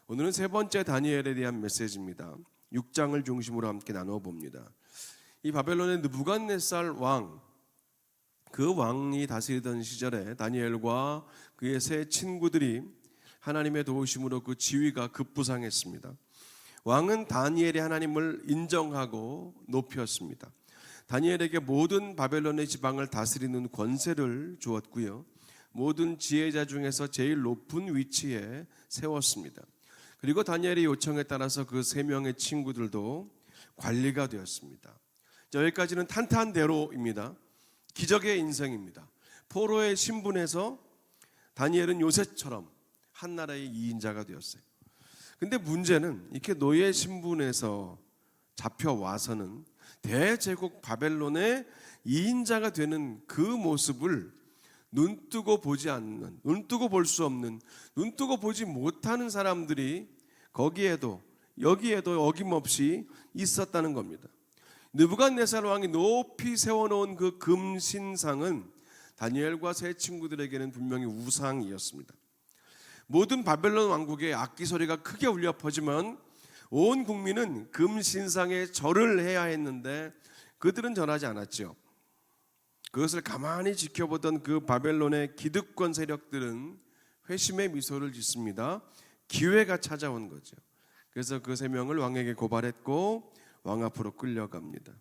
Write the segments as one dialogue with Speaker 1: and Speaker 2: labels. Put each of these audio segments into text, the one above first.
Speaker 1: 오늘은 세 번째 다니엘에 대한 메시지입니다. 6장을 중심으로 함께 나누어 봅니다. 이 바벨론의 느부갓네살 왕, 그 왕이 다스리던 시절에 다니엘과 그의 세 친구들이 하나님의 도우심으로 그 지위가 급부상했습니다. 왕은 다니엘이 하나님을 인정하고 높였습니다. 다니엘에게 모든 바벨론의 지방을 다스리는 권세를 주었고요, 모든 지혜자 중에서 제일 높은 위치에 세웠습니다. 그리고 다니엘의 요청에 따라서 그 세 명의 친구들도 관리가 되었습니다. 여기까지는 탄탄대로입니다. 기적의 인생입니다. 포로의 신분에서 다니엘은 요셉처럼 한 나라의 2인자가 되었어요. 근데 문제는 이렇게 노예 신분에서 잡혀와서는 대제국 바벨론의 2인자가 되는 그 모습을 눈뜨고 보지 않는, 눈뜨고 볼 수 없는, 눈뜨고 보지 못하는 사람들이 거기에도 여기에도 어김없이 있었다는 겁니다. 느부갓네살 왕이 높이 세워놓은 그 금신상은 다니엘과 세 친구들에게는 분명히 우상이었습니다. 모든 바벨론 왕국의 악기 소리가 크게 울려 퍼지면 온 국민은 금신상에 절을 해야 했는데 그들은 절하지 않았죠. 그것을 가만히 지켜보던 그 바벨론의 기득권 세력들은 회심의 미소를 짓습니다. 기회가 찾아온 거죠. 그래서 그 세 명을 왕에게 고발했고 왕 앞으로 끌려갑니다.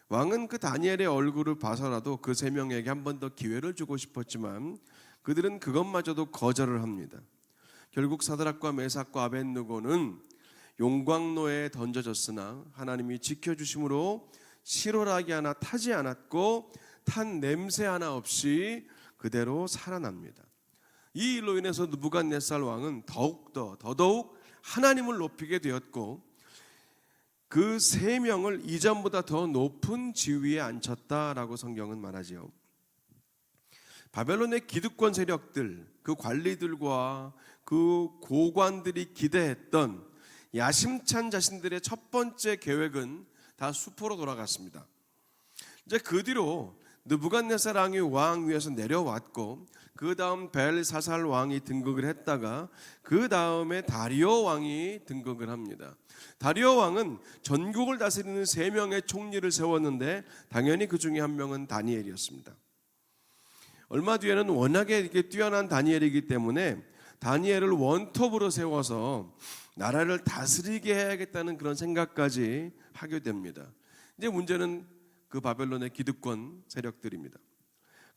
Speaker 1: 왕은 그 다니엘의 얼굴을 봐서라도 그 세 명에게 한 번 더 기회를 주고 싶었지만 그들은 그것마저도 거절을 합니다. 결국 사드락과 메삭과 아벳느고는 용광로에 던져졌으나 하나님이 지켜주심으로 실오라기 하나 타지 않았고 탄 냄새 하나 없이 그대로 살아납니다. 이 일로 인해서 느부갓네살 왕은 더더욱 하나님을 높이게 되었고 그 세 명을 이전보다 더 높은 지위에 앉혔다라고 성경은 말하지요. 바벨론의 기득권 세력들, 그 관리들과 그 고관들이 기대했던 야심찬 자신들의 첫 번째 계획은 다 수포로 돌아갔습니다. 이제 그 뒤로 느부갓네살 왕이 왕 위에서 내려왔고 그 다음 벨사살 왕이 등극을 했다가 그 다음에 다리오 왕이 등극을 합니다. 다리오 왕은 전국을 다스리는 세 명의 총리를 세웠는데 당연히 그 중에 한 명은 다니엘이었습니다. 얼마 뒤에는 워낙에 이렇게 뛰어난 다니엘이기 때문에 다니엘을 원톱으로 세워서 나라를 다스리게 해야겠다는 그런 생각까지 하게 됩니다. 이제 문제는 그 바벨론의 기득권 세력들입니다.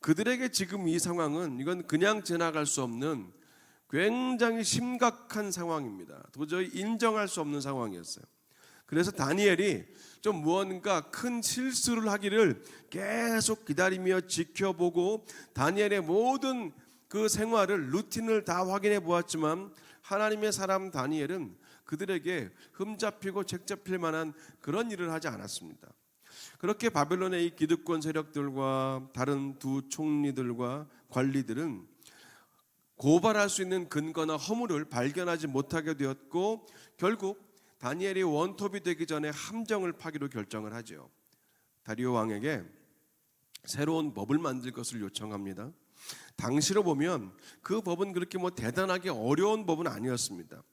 Speaker 1: 그들에게 지금 이 상황은 이건 그냥 지나갈 수 없는 굉장히 심각한 상황입니다. 도저히 인정할 수 없는 상황이었어요. 그래서 다니엘이 좀 무언가 큰 실수를 하기를 계속 기다리며 지켜보고 다니엘의 모든 그 생활을 루틴을 다 확인해 보았지만 하나님의 사람 다니엘은 그들에게 흠잡히고 책잡힐 만한 그런 일을 하지 않았습니다. 그렇게 바벨론의 이 기득권 세력들과 다른 두 총리들과 관리들은 고발할 수 있는 근거나 허물을 발견하지 못하게 되었고 결국 다니엘이 원톱이 되기 전에 함정을 파기로 결정을 하죠. 다리오 왕에게 새로운 법을 만들 것을 요청합니다. 당시로 보면 그 법은 그렇게 대단하게 어려운 법은 아니었습니다.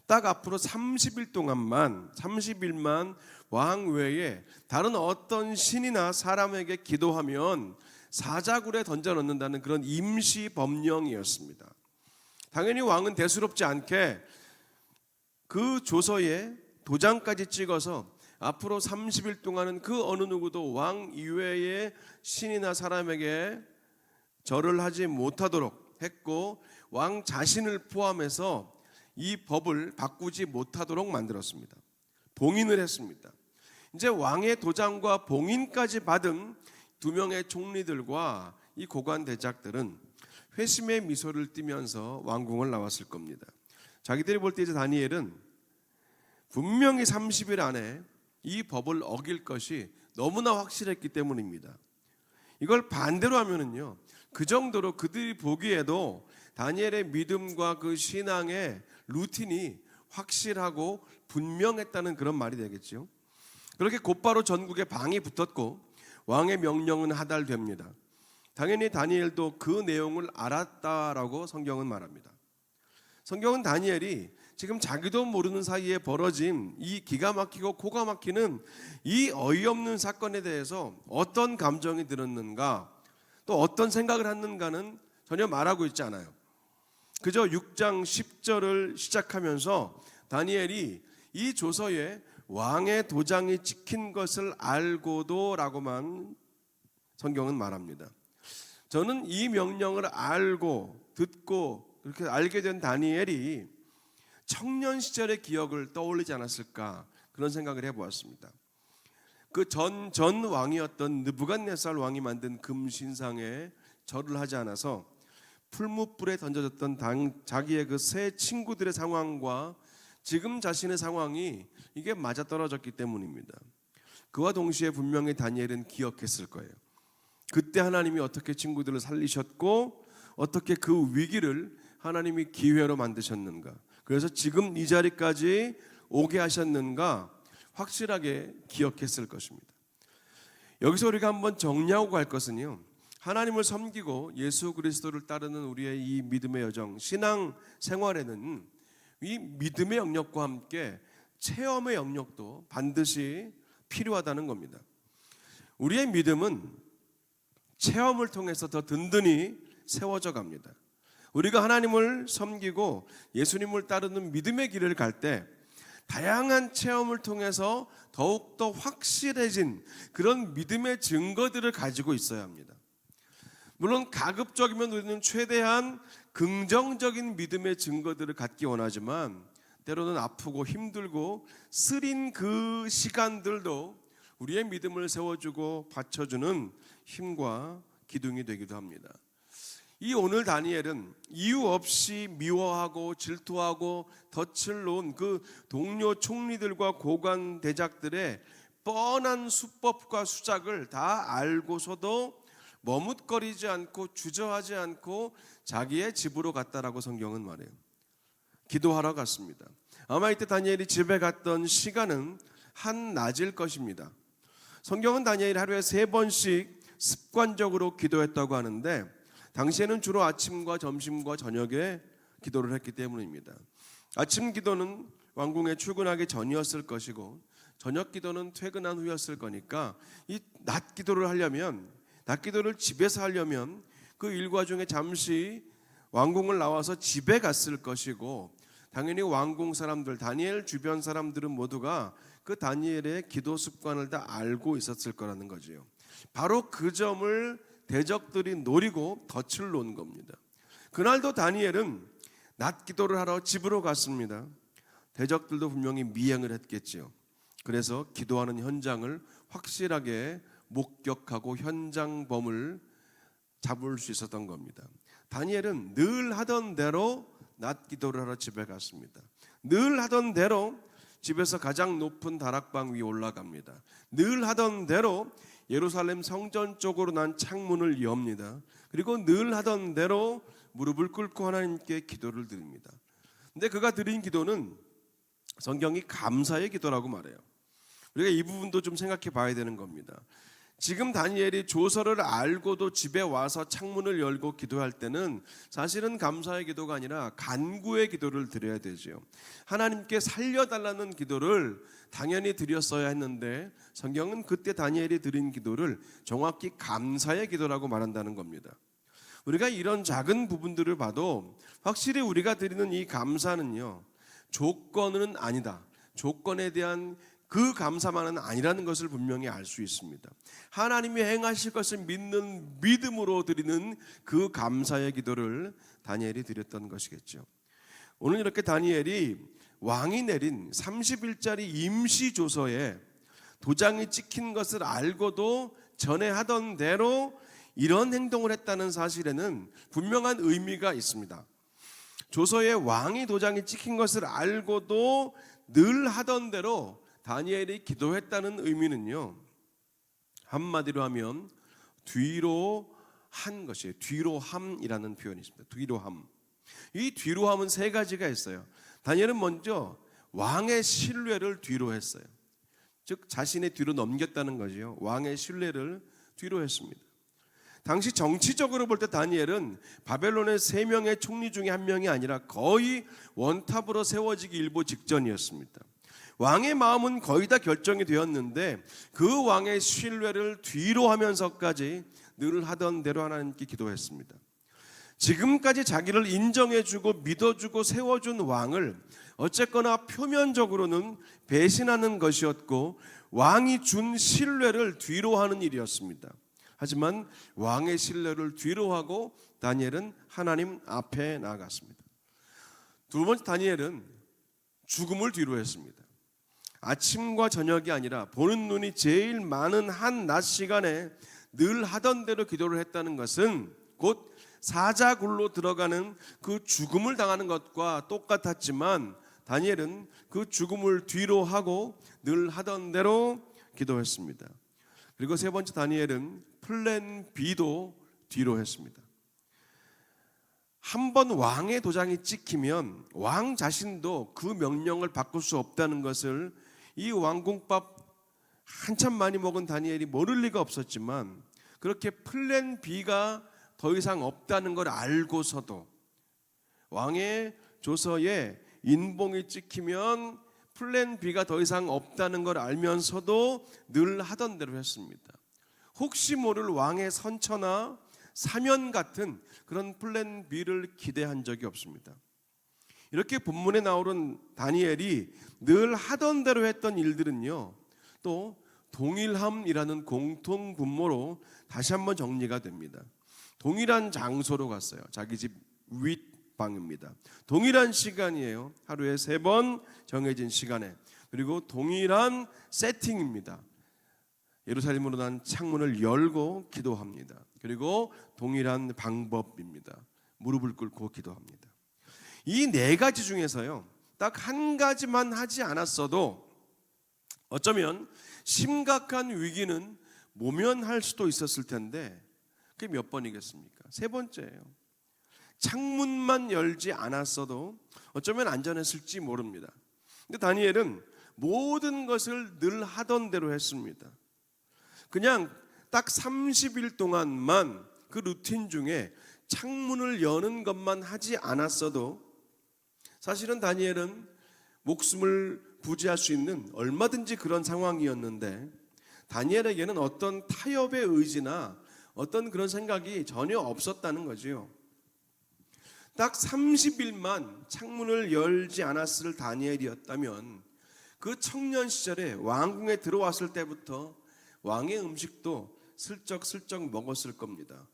Speaker 1: 딱 앞으로 30일만 왕 외에 다른 어떤 신이나 사람에게 기도하면 사자굴에 던져 넣는다는 그런 임시 법령이었습니다. 당연히 왕은 대수롭지 않게 그 조서에 도장까지 찍어서 앞으로 30일 동안은 그 어느 누구도 왕 이외의 신이나 사람에게 절을 하지 못하도록 했고 왕 자신을 포함해서 이 법을 바꾸지 못하도록 만들었습니다. 봉인을 했습니다. 이제 왕의 도장과 봉인까지 받은 두 명의 총리들과 이 고관 대작들은 회심의 미소를 띠면서 왕궁을 나왔을 겁니다. 자기들이 볼 때 이제 다니엘은 분명히 30일 안에 이 법을 어길 것이 너무나 확실했기 때문입니다. 이걸 반대로 하면은요, 그 정도로 그들이 보기에도 다니엘의 믿음과 그 신앙의 루틴이 확실하고 분명했다는 그런 말이 되겠죠. 그렇게 곧바로 전국에 방이 붙었고 왕의 명령은 하달됩니다. 당연히 다니엘도 그 내용을 알았다라고 성경은 말합니다. 성경은 다니엘이 지금 자기도 모르는 사이에 벌어진 이 기가 막히고 코가 막히는 이 어이없는 사건에 대해서 어떤 감정이 들었는가, 또 어떤 생각을 했는가는 전혀 말하고 있지 않아요. 그저 6장 10절을 시작하면서 다니엘이 이 조서에 왕의 도장이 찍힌 것을 알고도 라고만 성경은 말합니다. 저는 이 명령을 알고 듣고 그렇게 알게 된 다니엘이 청년 시절의 기억을 떠올리지 않았을까, 그런 생각을 해보았습니다. 그 전 왕이었던 느부갓네살 왕이 만든 금신상에 절을 하지 않아서 풀무불에 던져졌던 자기의 그 세 친구들의 상황과 지금 자신의 상황이 이게 맞아떨어졌기 때문입니다. 그와 동시에 분명히 다니엘은 기억했을 거예요. 그때 하나님이 어떻게 친구들을 살리셨고 어떻게 그 위기를 하나님이 기회로 만드셨는가, 그래서 지금 이 자리까지 오게 하셨는가 확실하게 기억했을 것입니다. 여기서 우리가 한번 정리하고 갈 것은요, 하나님을 섬기고 예수 그리스도를 따르는 우리의 이 믿음의 여정, 신앙 생활에는 이 믿음의 영역과 함께 체험의 영역도 반드시 필요하다는 겁니다. 우리의 믿음은 체험을 통해서 더 든든히 세워져 갑니다. 우리가 하나님을 섬기고 예수님을 따르는 믿음의 길을 갈 때 다양한 체험을 통해서 더욱더 확실해진 그런 믿음의 증거들을 가지고 있어야 합니다. 물론 가급적이면 우리는 최대한 긍정적인 믿음의 증거들을 갖기 원하지만 때로는 아프고 힘들고 쓰린 그 시간들도 우리의 믿음을 세워주고 받쳐주는 힘과 기둥이 되기도 합니다. 이 오늘 다니엘은 이유 없이 미워하고 질투하고 덫을 놓은 그 동료 총리들과 고관 대작들의 뻔한 수법과 수작을 다 알고서도 머뭇거리지 않고 주저하지 않고 자기의 집으로 갔다라고 성경은 말해요. 기도하러 갔습니다. 아마 이때 다니엘이 집에 갔던 시간은 한낮일 것입니다. 성경은 다니엘이 하루에 3번씩 습관적으로 기도했다고 하는데 당시에는 주로 아침과 점심과 저녁에 기도를 했기 때문입니다. 아침 기도는 왕궁에 출근하기 전이었을 것이고 저녁 기도는 퇴근한 후였을 거니까 이 낮 기도를 하려면, 낮 기도를 집에서 하려면 그 일과 중에 잠시 왕궁을 나와서 집에 갔을 것이고, 당연히 왕궁 사람들, 다니엘 주변 사람들은 모두가 그 다니엘의 기도 습관을 다 알고 있었을 거라는 거지요. 바로 그 점을 대적들이 노리고 덫을 놓은 겁니다. 그날도 다니엘은 낮 기도를 하러 집으로 갔습니다. 대적들도 분명히 미행을 했겠지요. 그래서 기도하는 현장을 확실하게 목격하고 현장범을 잡을 수 있었던 겁니다. 다니엘은 늘 하던 대로 낮 기도를 하러 집에 갔습니다. 늘 하던 대로 집에서 가장 높은 다락방 위에 올라갑니다. 늘 하던 대로 예루살렘 성전 쪽으로 난 창문을 엽니다. 그리고 늘 하던 대로 무릎을 꿇고 하나님께 기도를 드립니다. 근데 그가 드린 기도는 성경이 감사의 기도라고 말해요. 우리가 이 부분도 좀 생각해 봐야 되는 겁니다. 지금 다니엘이 조서를 알고도 집에 와서 창문을 열고 기도할 때는 사실은 감사의 기도가 아니라 간구의 기도를 드려야 되죠. 하나님께 살려달라는 기도를 당연히 드렸어야 했는데 성경은 그때 다니엘이 드린 기도를 정확히 감사의 기도라고 말한다는 겁니다. 우리가 이런 작은 부분들을 봐도 확실히 우리가 드리는 이 감사는요, 조건은 아니다, 조건에 대한 그 감사만은 아니라는 것을 분명히 알 수 있습니다. 하나님이 행하실 것을 믿는 믿음으로 드리는 그 감사의 기도를 다니엘이 드렸던 것이겠죠. 오늘 이렇게 다니엘이 왕이 내린 30일짜리 임시조서에 도장이 찍힌 것을 알고도 전에 하던 대로 이런 행동을 했다는 사실에는 분명한 의미가 있습니다. 조서에 왕이 도장이 찍힌 것을 알고도 늘 하던 대로 다니엘이 기도했다는 의미는요, 한마디로 하면 뒤로 한 것이에요. 뒤로함이라는 표현이 있습니다. 뒤로함. 이 뒤로함은 3가지가 있어요. 다니엘은 먼저 왕의 신뢰를 뒤로 했어요. 즉 자신의 뒤로 넘겼다는 거죠. 왕의 신뢰를 뒤로 했습니다. 당시 정치적으로 볼 때 다니엘은 바벨론의 3명의 총리 중에 한 명이 아니라 거의 원탑으로 세워지기 일보 직전이었습니다. 왕의 마음은 거의 다 결정이 되었는데 그 왕의 신뢰를 뒤로 하면서까지 늘 하던 대로 하나님께 기도했습니다. 지금까지 자기를 인정해주고 믿어주고 세워준 왕을 어쨌거나 표면적으로는 배신하는 것이었고 왕이 준 신뢰를 뒤로 하는 일이었습니다. 하지만 왕의 신뢰를 뒤로 하고 다니엘은 하나님 앞에 나아갔습니다. 두 번째, 다니엘은 죽음을 뒤로 했습니다. 아침과 저녁이 아니라 보는 눈이 제일 많은 한 낮 시간에 늘 하던 대로 기도를 했다는 것은 곧 사자굴로 들어가는 그 죽음을 당하는 것과 똑같았지만 다니엘은 그 죽음을 뒤로 하고 늘 하던 대로 기도했습니다. 그리고 세 번째, 다니엘은 플랜 B도 뒤로 했습니다. 한번 왕의 도장이 찍히면 왕 자신도 그 명령을 바꿀 수 없다는 것을 이 왕궁밥 한참 많이 먹은 다니엘이 모를 리가 없었지만 그렇게 플랜 B가 더 이상 없다는 걸 알고서도 왕의 조서에 인봉이 찍히면 플랜 B가 더 이상 없다는 걸 알면서도 늘 하던 대로 했습니다. 혹시 모를 왕의 선처나 사면 같은 그런 플랜 B를 기대한 적이 없습니다. 이렇게 본문에 나오는 다니엘이 늘 하던 대로 했던 일들은요, 또 동일함이라는 공통 분모로 다시 한번 정리가 됩니다. 동일한 장소로 갔어요. 자기 집 윗방입니다. 동일한 시간이에요. 하루에 3번 정해진 시간에. 그리고 동일한 세팅입니다. 예루살렘으로 난 창문을 열고 기도합니다. 그리고 동일한 방법입니다. 무릎을 꿇고 기도합니다. 이 4가지 중에서요, 딱 한 가지만 하지 않았어도 어쩌면 심각한 위기는 모면할 수도 있었을 텐데 그게 몇 번이겠습니까? 3번째예요. 창문만 열지 않았어도 어쩌면 안전했을지 모릅니다. 근데 다니엘은 모든 것을 늘 하던 대로 했습니다. 그냥 딱 30일 동안만 그 루틴 중에 창문을 여는 것만 하지 않았어도 사실은 다니엘은 목숨을 부지할 수 있는 얼마든지 그런 상황이었는데 다니엘에게는 어떤 타협의 의지나 어떤 그런 생각이 전혀 없었다는 거지요. 딱 30일만 창문을 열지 않았을 다니엘이었다면 그 청년 시절에 왕궁에 들어왔을 때부터 왕의 음식도 슬쩍슬쩍 먹었을 겁니다.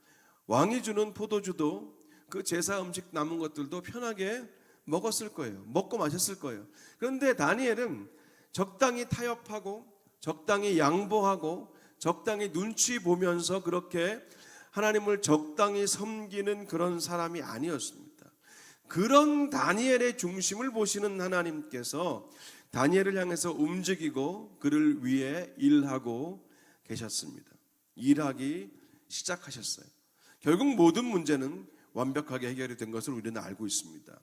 Speaker 1: 왕이 주는 포도주도 그 제사 음식 남은 것들도 편하게 먹었을 거예요. 먹고 마셨을 거예요. 그런데 다니엘은 적당히 타협하고 적당히 양보하고 적당히 눈치 보면서 그렇게 하나님을 적당히 섬기는 그런 사람이 아니었습니다. 그런 다니엘의 중심을 보시는 하나님께서 다니엘을 향해서 움직이고 그를 위해 일하고 계셨습니다. 일하기 시작하셨어요. 결국 모든 문제는 완벽하게 해결이 된 것을 우리는 알고 있습니다.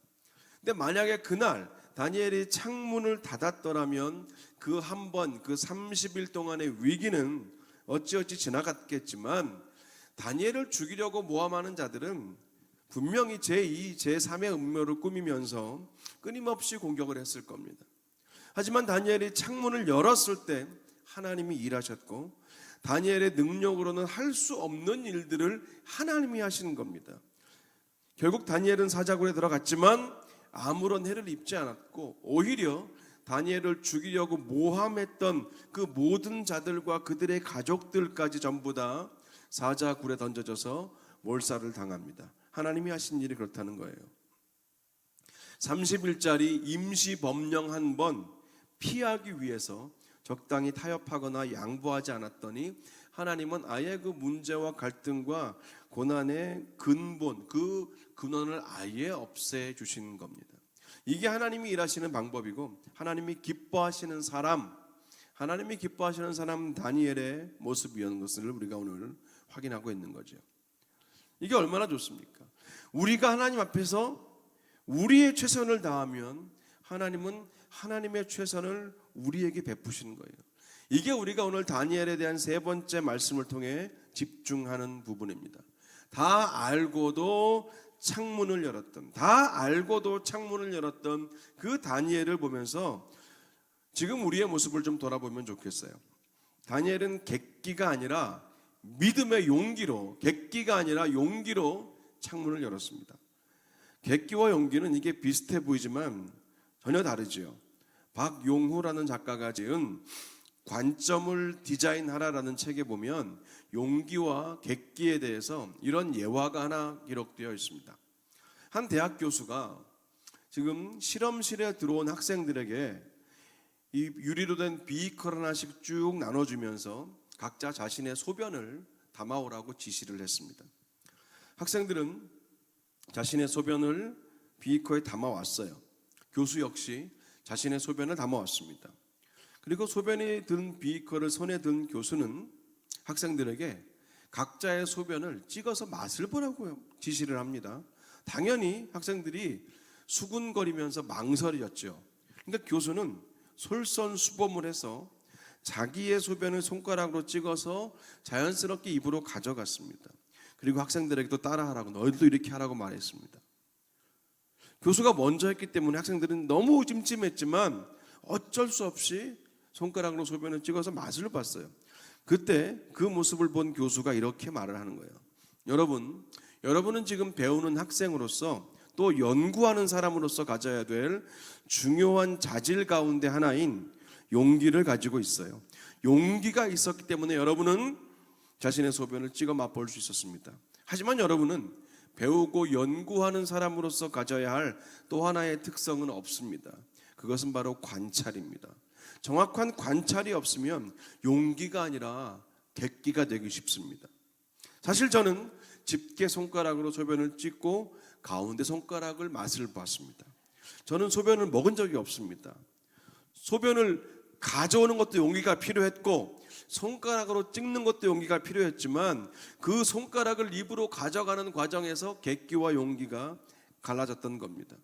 Speaker 1: 근데 만약에 그날 다니엘이 창문을 닫았더라면 그 한 번, 그 30일 동안의 위기는 어찌어찌 지나갔겠지만 다니엘을 죽이려고 모함하는 자들은 분명히 제2, 제3의 음모를 꾸미면서 끊임없이 공격을 했을 겁니다. 하지만 다니엘이 창문을 열었을 때 하나님이 일하셨고 다니엘의 능력으로는 할 수 없는 일들을 하나님이 하시는 겁니다. 결국 다니엘은 사자굴에 들어갔지만 아무런 해를 입지 않았고 오히려 다니엘을 죽이려고 모함했던 그 모든 자들과 그들의 가족들까지 전부 다 사자굴에 던져져서 몰살을 당합니다. 하나님이 하신 일이 그렇다는 거예요. 30일짜리 임시 법령 한 번 피하기 위해서 적당히 타협하거나 양보하지 않았더니 하나님은 아예 그 문제와 갈등과 고난의 근본, 그 근원을 아예 없애 주시는 겁니다. 이게 하나님이 일하시는 방법이고 하나님이 기뻐하시는 사람, 하나님이 기뻐하시는 사람 다니엘의 모습이었는 것을 우리가 오늘 확인하고 있는 거죠. 이게 얼마나 좋습니까? 우리가 하나님 앞에서 우리의 최선을 다하면 하나님은 하나님의 최선을 우리에게 베푸시는 거예요. 이게 우리가 오늘 다니엘에 대한 세 번째 말씀을 통해 집중하는 부분입니다. 다 알고도 창문을 열었던 그 다니엘을 보면서 지금 우리의 모습을 좀 돌아보면 좋겠어요. 다니엘은 객기가 아니라 믿음의 용기로, 객기가 아니라 용기로 창문을 열었습니다. 객기와 용기는 이게 비슷해 보이지만 전혀 다르지요. 박용후라는 작가가 지은 관점을 디자인하라라는 책에 보면 용기와 객기에 대해서 이런 예화가 하나 기록되어 있습니다. 한 대학 교수가 지금 실험실에 들어온 학생들에게 이 유리로 된 비커 하나씩 쭉 나눠주면서 각자 자신의 소변을 담아오라고 지시를 했습니다. 학생들은 자신의 소변을 비커에 담아왔어요. 교수 역시 자신의 소변을 담아왔습니다. 그리고 소변이 든 비커를 손에 든 교수는 학생들에게 각자의 소변을 찍어서 맛을 보라고 지시를 합니다. 당연히 학생들이 수군거리면서 망설였죠. 그러니까 교수는 솔선수범을 해서 자기의 소변을 손가락으로 찍어서 자연스럽게 입으로 가져갔습니다. 그리고 학생들에게 또 따라하라고, 너희들도 이렇게 하라고 말했습니다. 교수가 먼저 했기 때문에 학생들은 너무 찜찜했지만 어쩔 수 없이 손가락으로 소변을 찍어서 맛을 봤어요. 그때 그 모습을 본 교수가 이렇게 말을 하는 거예요. 여러분은 지금 배우는 학생으로서 또 연구하는 사람으로서 가져야 될 중요한 자질 가운데 하나인 용기를 가지고 있어요. 용기가 있었기 때문에 여러분은 자신의 소변을 찍어 맛볼 수 있었습니다. 하지만 여러분은 배우고 연구하는 사람으로서 가져야 할 또 하나의 특성은 없습니다. 그것은 바로 관찰입니다. 정확한 관찰이 없으면 용기가 아니라 객기가 되기 쉽습니다. 사실 저는 집게 손가락으로 소변을 찍고 가운데 손가락을 맛을 봤습니다. 저는 소변을 먹은 적이 없습니다. 소변을 가져오는 것도 용기가 필요했고 손가락으로 찍는 것도 용기가 필요했지만 그 손가락을 입으로 가져가는 과정에서 객기와 용기가 갈라졌던 겁니다.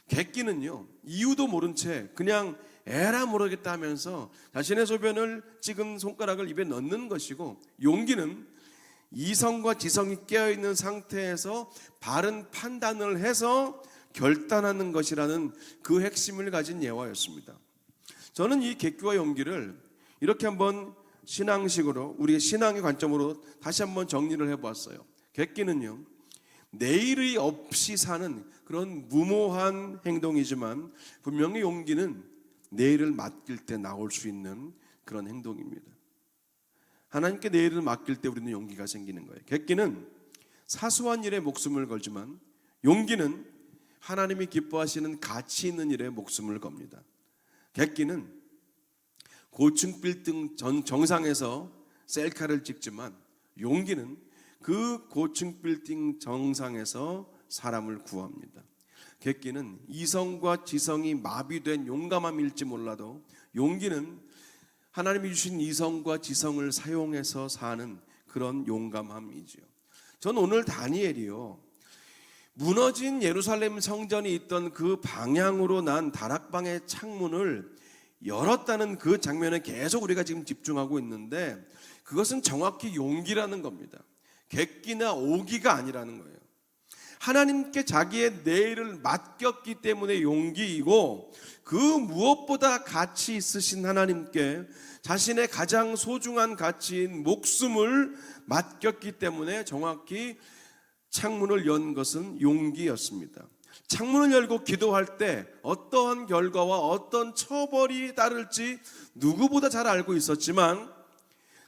Speaker 1: 객기는요, 이유도 모른 채 그냥 에라 모르겠다 하면서 자신의 소변을 찍은 손가락을 입에 넣는 것이고, 용기는 이성과 지성이 깨어있는 상태에서 바른 판단을 해서 결단하는 것이라는 그 핵심을 가진 예화였습니다. 저는 이 객기와 용기를 이렇게 한번 신앙식으로, 우리의 신앙의 관점으로 다시 한번 정리를 해보았어요. 객기는요, 내일이 없이 사는 그런 무모한 행동이지만 분명히 용기는 내일을 맡길 때 나올 수 있는 그런 행동입니다. 하나님께 내일을 맡길 때 우리는 용기가 생기는 거예요. 객기는 사소한 일에 목숨을 걸지만 용기는 하나님이 기뻐하시는 가치 있는 일에 목숨을 겁니다. 객기는 고층 빌딩 정상에서 셀카를 찍지만 용기는 그 고층 빌딩 정상에서 사람을 구합니다. 객기는 이성과 지성이 마비된 용감함일지 몰라도 용기는 하나님이 주신 이성과 지성을 사용해서 사는 그런 용감함이지요. 전 오늘 다니엘이요, 무너진 예루살렘 성전이 있던 그 방향으로 난 다락방의 창문을 열었다는 그 장면에 계속 우리가 지금 집중하고 있는데, 그것은 정확히 용기라는 겁니다. 객기나 오기가 아니라는 거예요. 하나님께 자기의 내일을 맡겼기 때문에 용기이고, 그 무엇보다 가치 있으신 하나님께 자신의 가장 소중한 가치인 목숨을 맡겼기 때문에 정확히 창문을 연 것은 용기였습니다. 창문을 열고 기도할 때 어떠한 결과와 어떤 처벌이 따를지 누구보다 잘 알고 있었지만,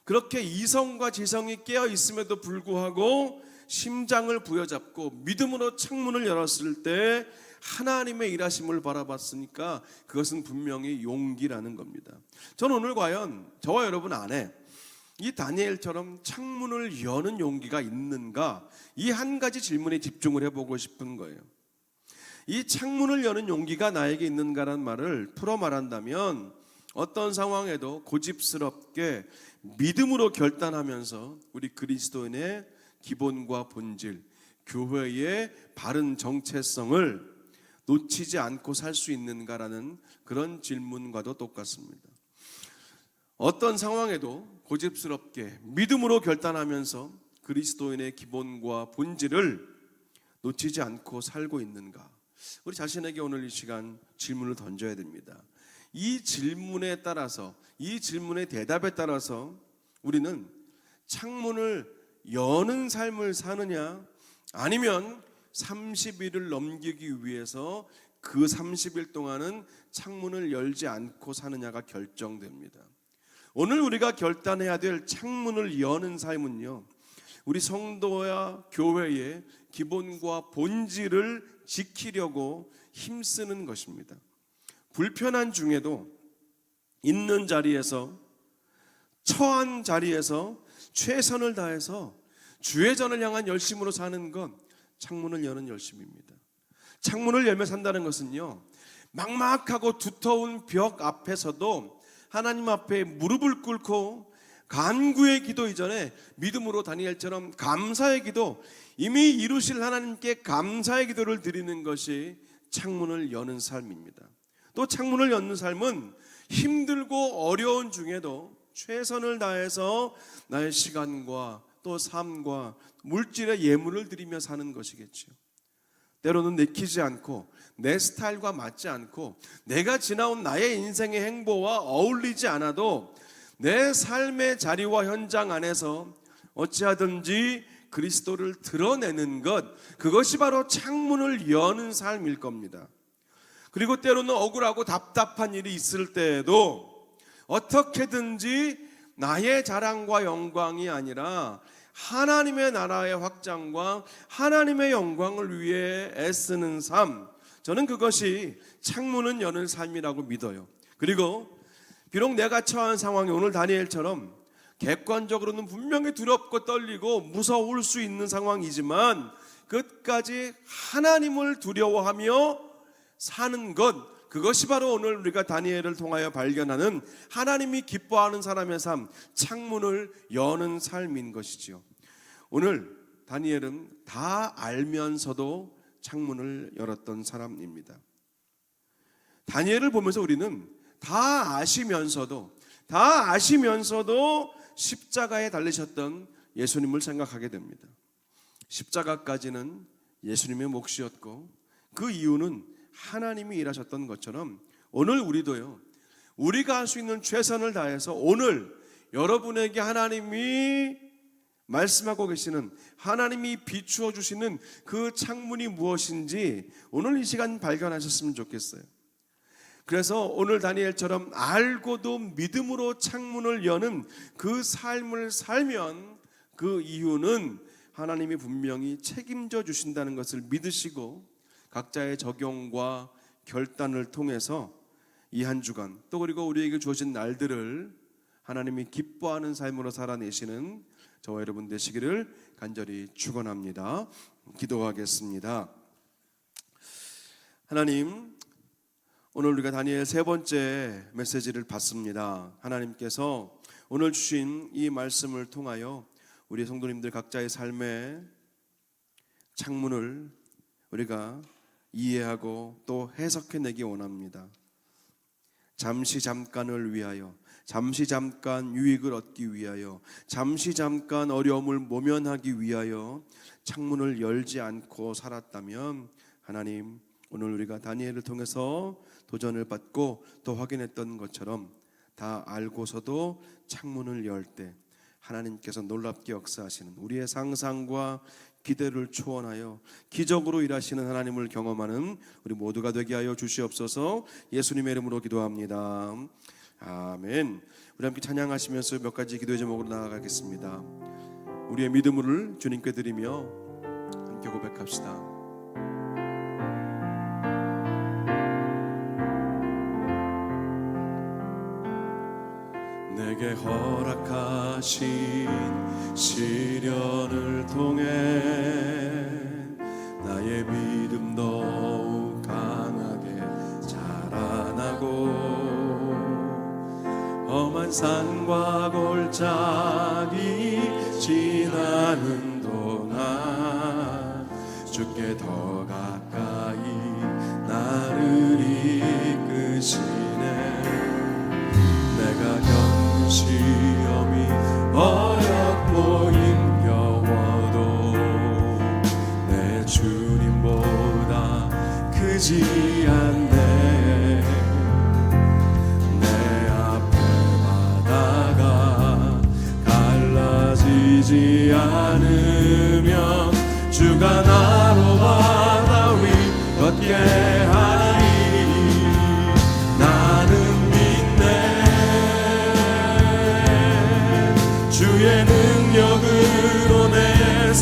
Speaker 1: 그렇게 이성과 지성이 깨어 있음에도 불구하고 심장을 부여잡고 믿음으로 창문을 열었을 때 하나님의 일하심을 바라봤으니까 그것은 분명히 용기라는 겁니다. 저는 오늘 과연 저와 여러분 안에 이 다니엘처럼 창문을 여는 용기가 있는가, 이 한 가지 질문에 집중을 해보고 싶은 거예요. 이 창문을 여는 용기가 나에게 있는가라는 말을 풀어 말한다면, 어떤 상황에도 고집스럽게 믿음으로 결단하면서 우리 그리스도인의 기본과 본질, 교회의 바른 정체성을 놓치지 않고 살 수 있는가라는 그런 질문과도 똑같습니다. 어떤 상황에도 고집스럽게 믿음으로 결단하면서 그리스도인의 기본과 본질을 놓치지 않고 살고 있는가? 우리 자신에게 오늘 이 시간 질문을 던져야 됩니다. 이 질문에 따라서, 이 질문의 대답에 따라서 우리는 창문을 여는 삶을 사느냐, 아니면 30일을 넘기기 위해서 그 30일 동안은 창문을 열지 않고 사느냐가 결정됩니다. 오늘 우리가 결단해야 될 창문을 여는 삶은요, 우리 성도와 교회의 기본과 본질을 지키려고 힘쓰는 것입니다. 불편한 중에도 있는 자리에서, 처한 자리에서 최선을 다해서 주의 전을 향한 열심으로 사는 것, 창문을 여는 열심입니다. 창문을 열며 산다는 것은요, 막막하고 두터운 벽 앞에서도 하나님 앞에 무릎을 꿇고 간구의 기도 이전에 믿음으로 다니엘처럼 감사의 기도, 이미 이루실 하나님께 감사의 기도를 드리는 것이 창문을 여는 삶입니다. 또 창문을 여는 삶은 힘들고 어려운 중에도 최선을 다해서 나의 시간과 또 삶과 물질의 예물을 드리며 사는 것이겠죠. 때로는 내키지 않고 내 스타일과 맞지 않고 내가 지나온 나의 인생의 행보와 어울리지 않아도 내 삶의 자리와 현장 안에서 어찌하든지 그리스도를 드러내는 것, 그것이 바로 창문을 여는 삶일 겁니다. 그리고 때로는 억울하고 답답한 일이 있을 때에도 어떻게든지 나의 자랑과 영광이 아니라 하나님의 나라의 확장과 하나님의 영광을 위해 애쓰는 삶, 저는 그것이 창문은 여는 삶이라고 믿어요. 그리고 비록 내가 처한 상황이 오늘 다니엘처럼 객관적으로는 분명히 두렵고 떨리고 무서울 수 있는 상황이지만 끝까지 하나님을 두려워하며 사는 것, 그것이 바로 오늘 우리가 다니엘을 통하여 발견하는 하나님이 기뻐하는 사람의 삶, 창문을 여는 삶인 것이지요. 오늘 다니엘은 다 알면서도 창문을 열었던 사람입니다. 다니엘을 보면서 우리는 다 아시면서도 십자가에 달리셨던 예수님을 생각하게 됩니다. 십자가까지는 예수님의 몫이었고 그 이유는 하나님이 일하셨던 것처럼 오늘 우리도요, 우리가 할 수 있는 최선을 다해서 오늘 여러분에게 하나님이 말씀하고 계시는, 하나님이 비추어 주시는 그 창문이 무엇인지 오늘 이 시간 발견하셨으면 좋겠어요. 그래서 오늘 다니엘처럼 알고도 믿음으로 창문을 여는 그 삶을 살면 그 이유는 하나님이 분명히 책임져 주신다는 것을 믿으시고 각자의 적용과 결단을 통해서 이 한 주간 또 그리고 우리에게 주어진 날들을 하나님이 기뻐하는 삶으로 살아내시는 저와 여러분 되시기를 간절히 축원합니다. 기도하겠습니다. 하나님, 오늘 우리가 다니엘 세 번째 메시지를 받습니다. 하나님께서 오늘 주신 이 말씀을 통하여 우리 성도님들 각자의 삶의 창문을 우리가 이해하고 또 해석해내기 원합니다. 잠시 잠깐을 위하여, 잠시 잠깐 유익을 얻기 위하여, 잠시 잠깐 어려움을 모면하기 위하여 창문을 열지 않고 살았다면 하나님, 오늘 우리가 다니엘을 통해서 도전을 받고 또 확인했던 것처럼 다 알고서도 창문을 열 때 하나님께서 놀랍게 역사하시는, 우리의 상상과 기대를 초월하여 기적으로 일하시는 하나님을 경험하는 우리 모두가 되게 하여 주시옵소서. 예수님의 이름으로 기도합니다. 아멘. 우리 함께 찬양하시면서 몇 가지 기도의 제목으로 나아가겠습니다. 우리의 믿음을 주님께 드리며 함께 고백합시다. 내게 허락하신 시련을 통해 나의 믿음 더욱 강하게 자라나고 험한 산과 골짜기 지나는 동안 주께 더 가까이 나를 이끄시네. 내가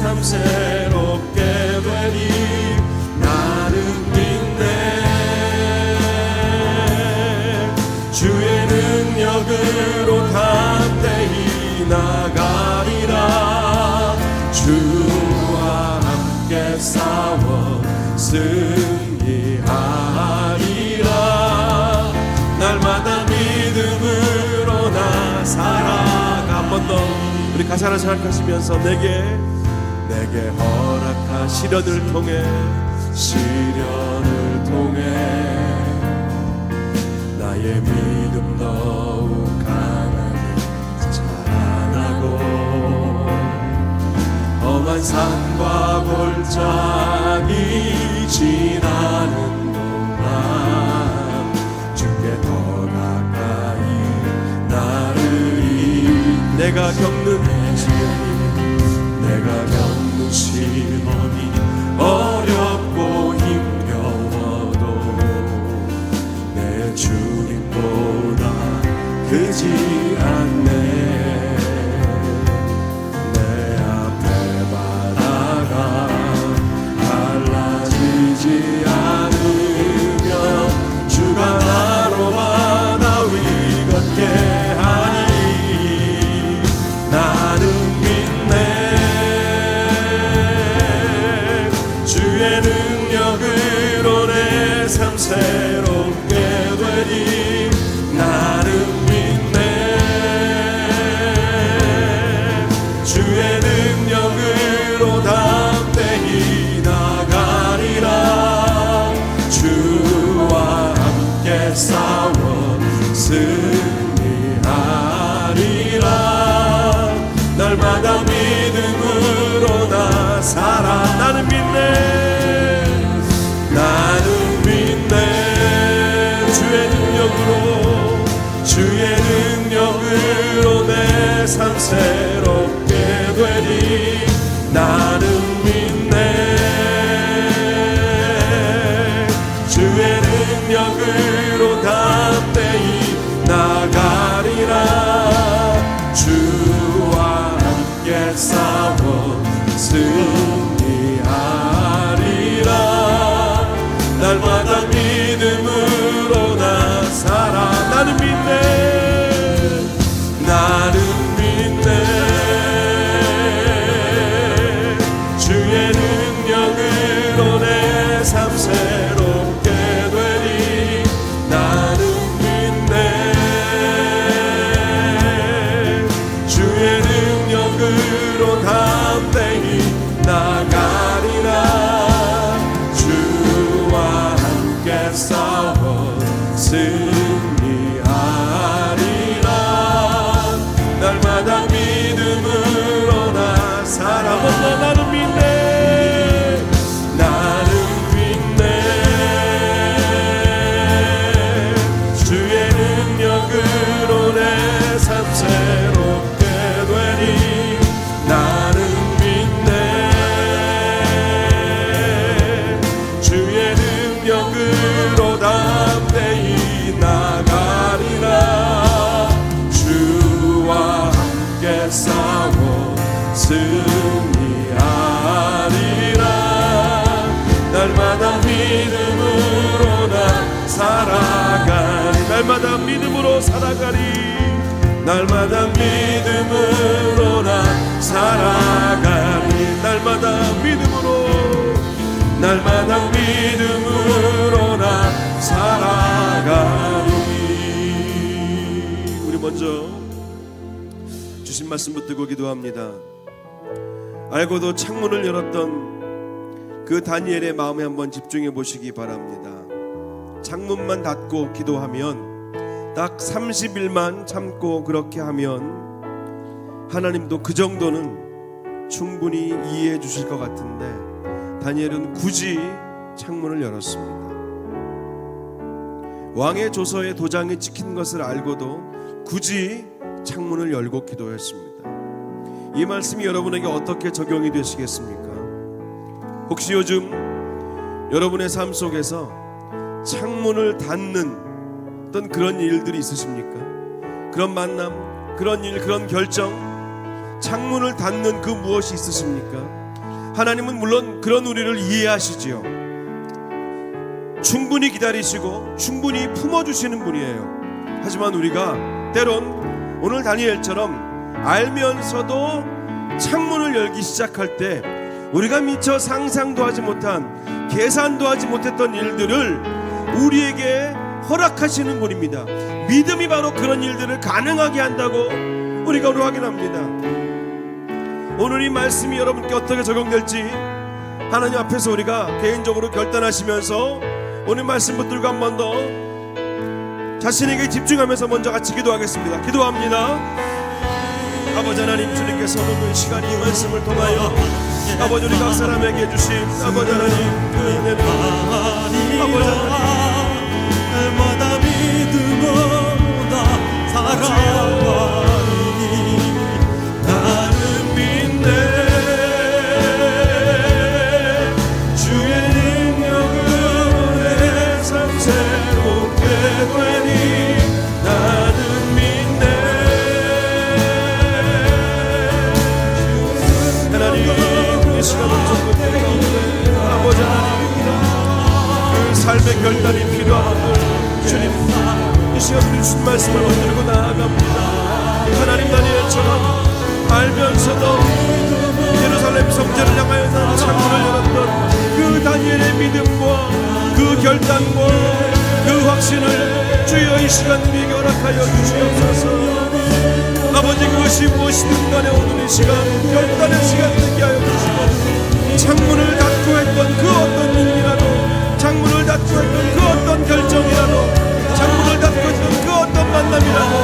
Speaker 1: 삶 새롭게 되리 나는 믿네. 주의 능력으로 담대히 나가리라. 주와 함께 싸워 승리하리라. 날마다 믿음으로 나 살아가. 한 번 더 우리 가사 하나 생각하시면서 내게 허락한 시련을 통해 나의 믿음 더욱 강하게 자라나고 험한 산과 골짜기 지나는 동안 주께 더 가까이 나르리. 내가 겪는 시험이 어렵고 힘겨워도 내 주님보다 크지 않네. 내 앞에 바다가 갈라지지 않으며 주가 나로 바다 위 걷게 하니 나는 믿네. 주의 능력으로 내 삶 새롭게 되리 나는 믿네. 주의 능력으로 담대히 나가리라. 주와 함께 싸워 승리하리라. 날마다 믿음으로 나 살아. 나는 믿네. 나는 믿네. 주의 능력으로 내 삶 새롭게 되리 나는 믿네. 주의 능력으로 담대히 나가리라. 주와 함께 싸워 승리하리라. 날마다 믿음으로 나 살아. 나는 믿네. 나는 믿네. 주의 능력으로 내 삶 새롭게 되리 나는 믿네. 주의 능력으로 담대히 나가리라. 주와 함께 싸워 승리하리라. 날마다 믿음으로 나 살아본다. 나는 믿네. 나는 믿네. 주의 능력으로 내 삶 새롭게 되리 나는 믿네. 주의 능력으로 담대히 나가리라. 주와 함께 싸워 승리하리라. 날마다 믿음으로 나 살아가리. 날마다 믿음으로 살아가리. 날마다 믿음으로 나 살아가리. 날마다 믿음으로 나 살아가리. 우리 먼저 주신 말씀 붙들고 기도합니다. 알고도 창문을 열었던 그 다니엘의 마음에 한번 집중해 보시기 바랍니다. 창문만 닫고 기도하면, 딱 30일만 참고 그렇게 하면 하나님도 그 정도는 충분히 이해해 주실 것 같은데, 다니엘은 굳이 창문을 열었습니다. 왕의 조서에 도장이 찍힌 것을 알고도 굳이 창문을 열고 기도했습니다. 이 말씀이 여러분에게 어떻게 적용이 되시겠습니까? 혹시 요즘 여러분의 삶 속에서 창문을 닫는 어떤 그런 일들이 있으십니까? 그런 만남, 그런 일, 그런 결정, 창문을 닫는 그 무엇이 있으십니까? 하나님은 물론 그런 우리를 이해하시지요. 충분히 기다리시고 충분히 품어주시는 분이에요. 하지만 우리가 때론 오늘 다니엘처럼 알면서도 창문을 열기 시작할 때 우리가 미처 상상도 하지 못한, 계산도 하지 못했던 일들을 우리에게 허락하시는 분입니다. 믿음이 바로 그런 일들을 가능하게 한다고 우리가 오늘 확인합니다. 오늘 이 말씀이 여러분께 어떻게 적용될지 하나님 앞에서 우리가 개인적으로 결단하시면서 오늘 말씀 붙들고 한 번 더 자신에게 집중하면서 먼저 같이 기도하겠습니다. 기도합니다. 아버지 하나님, 주님께서 오늘 시간이 이 말씀을 통하여 아버지 우리 각 사람에게 주신 아버지 하나님 그 은혜를 아버지 하나님
Speaker 2: 날마다 믿음보다 살아가니 나는 믿네. 주의 능력으로 내 삶 새롭게 되니 나는 믿네.
Speaker 1: 하나님, 이 시간을 전부 가운데 아버지 하나님 그 삶의 결단이 필요한 분들 주님 이 시간 우리 주신 말씀을 붙들고 나아갑니다. 하나님, 다니엘처럼 알면서도 예루살렘 성전을 향하여 창문을 열었던 그 다니엘의 믿음과 그 결단과 그 확신을 주여 이 시간 우리에게 허락하여 주시옵소서. 아버지, 그것이 무엇이든 간에 오늘 이 시간 결단의 시간 되게 하여 주시고 창문을 닫고 했던 그 어떤 일이라도, 창문을 닫고 했던 그 어떤 결정이라도, 창문을 닫고 했던 그 어떤 만남이라도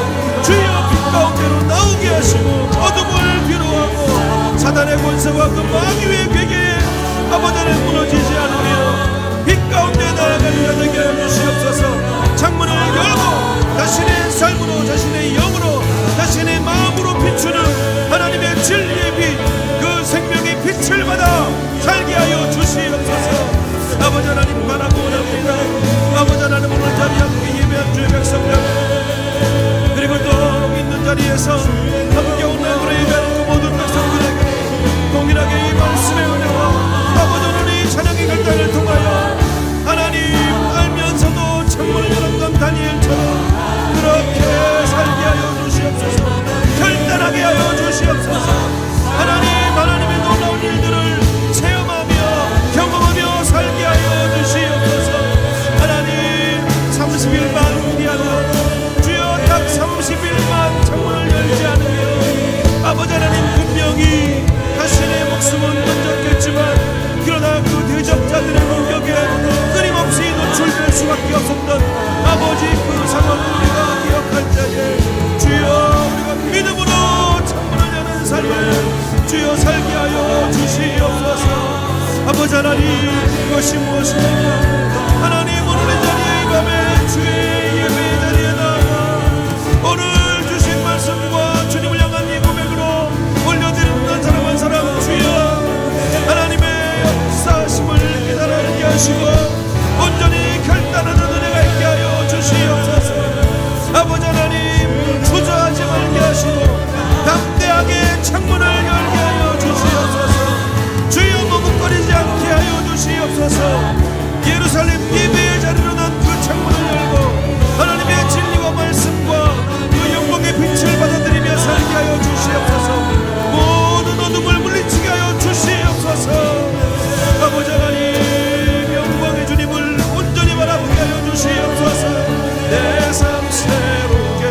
Speaker 1: 주여 빛 가운데로 나오게 하시고 어둠을 뒤로하고 사단의 권세와 그 마귀의 괴계에 아버지 하나님 무너지지 않으며 빛 가운데 나아가는 자 되게 하여 주시옵소서. 창문을 열고 자신의 삶으로, 자신의 영으로, 자신의 마음으로 비추는 하나님의 진리의 빛, 그 생명의 빛을 받아 살게 하여 주시옵소서. 아버지 하나님 바라고 원합니다. 아버지 하나님 오늘 자리에 함께 예배한 주의 백성들 그리고 또 있는 자리에서 함께 오늘 예배하는 그 모든 백성들에게 동일하게 이 말씀의 은혜와 아버지 오늘 이 찬양의 결단을 통하여 하나님 알면서도 창문을 열었던 다니엘처럼 그렇게 살게 하여 주시옵소서. 결단하게 하여 주시옵소서. 하나님의 놀라운 일들을 체험하며 경험하며 살게 하여 주시옵소서. 하나님 30일만 우리하고 주여 딱 30일만 창문을 열지 않으며 아버지 하나님 분명히 자신의 목숨은 던졌겠지만 그러나 그 대적자들의 공격에 끊임없이 노출될 수밖에 없었던 아버지 그 상황을 우리가 기억할 때에 주여 우리가 믿음으로 창문을 여는 삶을 주여 살게 하여 주시옵소서. 아버지 하나님, 그것이 무엇입니까? 하나님 오늘 이 자리에 이 밤에 주의 예배의 자리에 나와 오늘 주신 말씀과 주님을 향한 이 고백으로 올려드리는 사람 한 사람 주여 하나님의 역사심을 깨달게 하시고 온전히 결단하는 은혜가 있게 하여 주시옵소서. 아버지 하나님 주저하지 말게 하시고 담대하게 창문을 열게 하여 주시옵소서. 주여 머뭇거리지 않게 하여 주시옵소서. 예루살렘 예배의 자리로 난 그 창문을 열고 하나님의 진리와 말씀과 그 영광의 빛을 받아들이며 살게 하여 주시옵소서. 모든 어둠을 물리치게 하여 주시옵소서. 아버지 하나님 영광의 주님을 온전히 바라보게 하여 주시옵소서. 내 삶 새롭게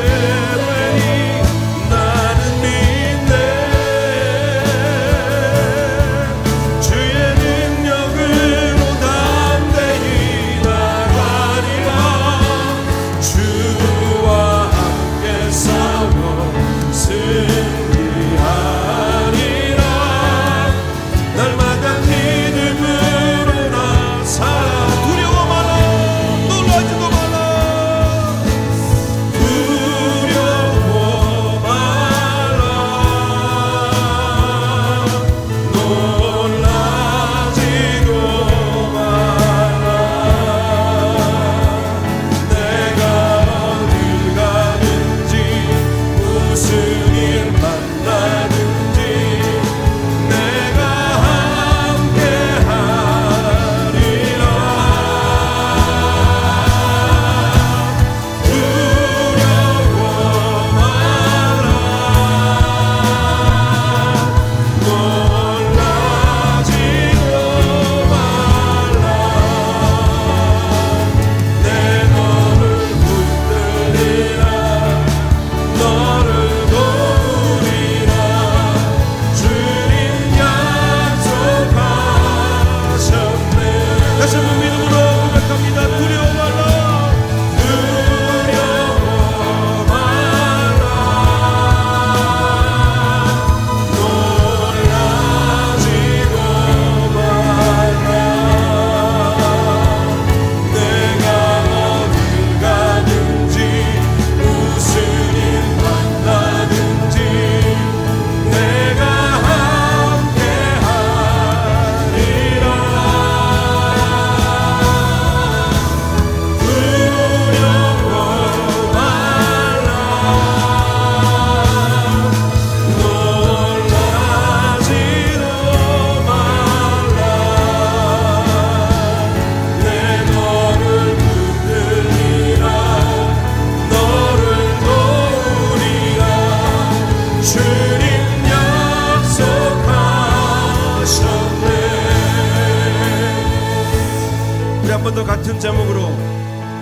Speaker 1: 더 같은 제목으로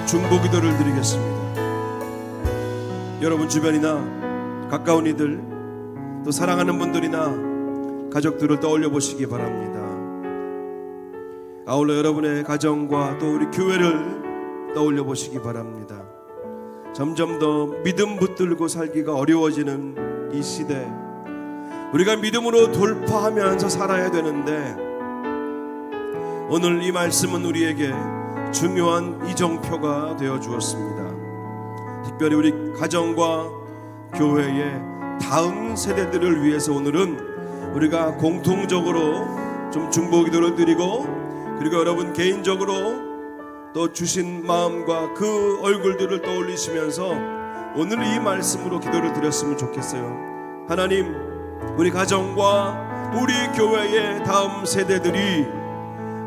Speaker 1: 중보 기도를 드리겠습니다. 여러분 주변이나 가까운 이들, 또 사랑하는 분들이나 가족들을 떠올려 보시기 바랍니다. 아울러 여러분의 가정과 또 우리 교회를 떠올려 보시기 바랍니다. 점점 더 믿음 붙들고 살기가 어려워지는 이 시대, 우리가 믿음으로 돌파하면서 살아야 되는데, 오늘 이 말씀은 우리에게 중요한 이정표가 되어 주었습니다. 특별히 우리 가정과 교회의 다음 세대들을 위해서 오늘은 우리가 공통적으로 좀 중보 기도를 드리고, 그리고 여러분 개인적으로 또 주신 마음과 그 얼굴들을 떠올리시면서 오늘 이 말씀으로 기도를 드렸으면 좋겠어요. 하나님, 우리 가정과 우리 교회의 다음 세대들이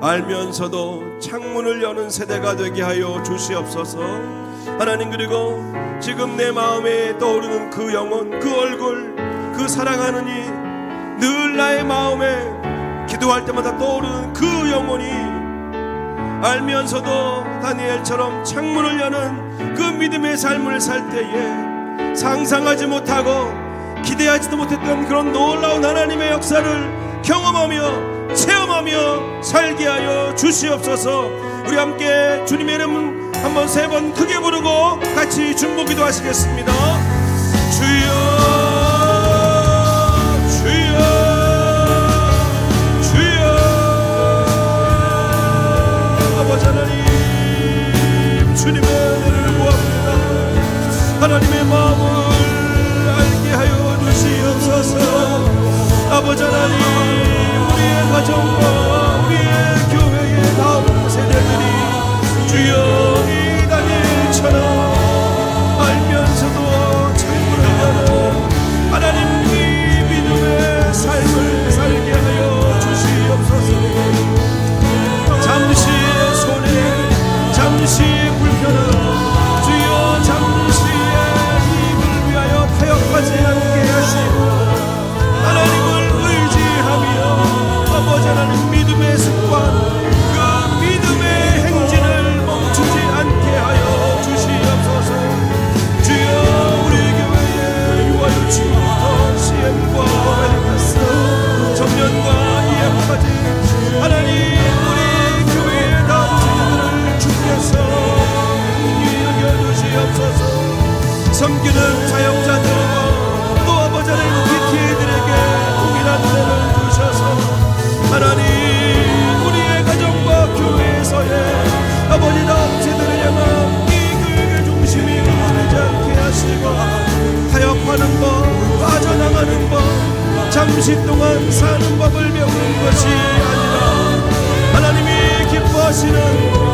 Speaker 1: 알면서도 창문을 여는 세대가 되게 하여 주시옵소서. 하나님, 그리고 지금 내 마음에 떠오르는 그 영혼, 그 얼굴, 그 사랑하는 이 늘 나의 마음에 기도할 때마다 떠오르는 그 영혼이 알면서도 다니엘처럼 창문을 여는 그 믿음의 삶을 살 때에 상상하지 못하고 기대하지도 못했던 그런 놀라운 하나님의 역사를 경험하며 체험하며 살게 하여 주시옵소서. 우리 함께 주님의 이름 한번 3번 크게 부르고 같이 중보 기도하시겠습니다. 주여, 주여, 주여. 아버지 하나님, 주님의 은혜를 구합니다. 하나님의 마음을 알게 하여 주시옵소서. 아버지 하나님, 우리의 가정과 우리의 교회의 다음 세대들이 주여 이 다니엘처럼 알면서도 창문을 여는 하나님의 믿음의 삶을 살게 하여 주시옵소서. 잠시의 손해, 잠시의 불편함, 주여 잠시의 입을 위하여 타협하지 않게 하시고 하나님을 의지하며 아버지 하나님 믿음의 습관, 그 믿음의 행진을 멈추지 않게 하여 주시옵소서. 주여 우리 교회의 유아유치부터 CM과 메리카스, 청년과 EM까지 하나님 우리 교회의 다음 세대들을 주께서 여겨주시옵소서. 섬기는 사역자들과 또 아버지 하나님 PTA들에게 동일한 은혜를 주셔서 하나님 우리의 가정과 교회에서의 아버지 다음 세대를 향한 이 교육의 중심이 흐트러지지 않게 하시고 타협하는 법, 빠져나가는 법, 잠시 동안 사는 법을 배우는 것이 아니라 하나님이 기뻐하시는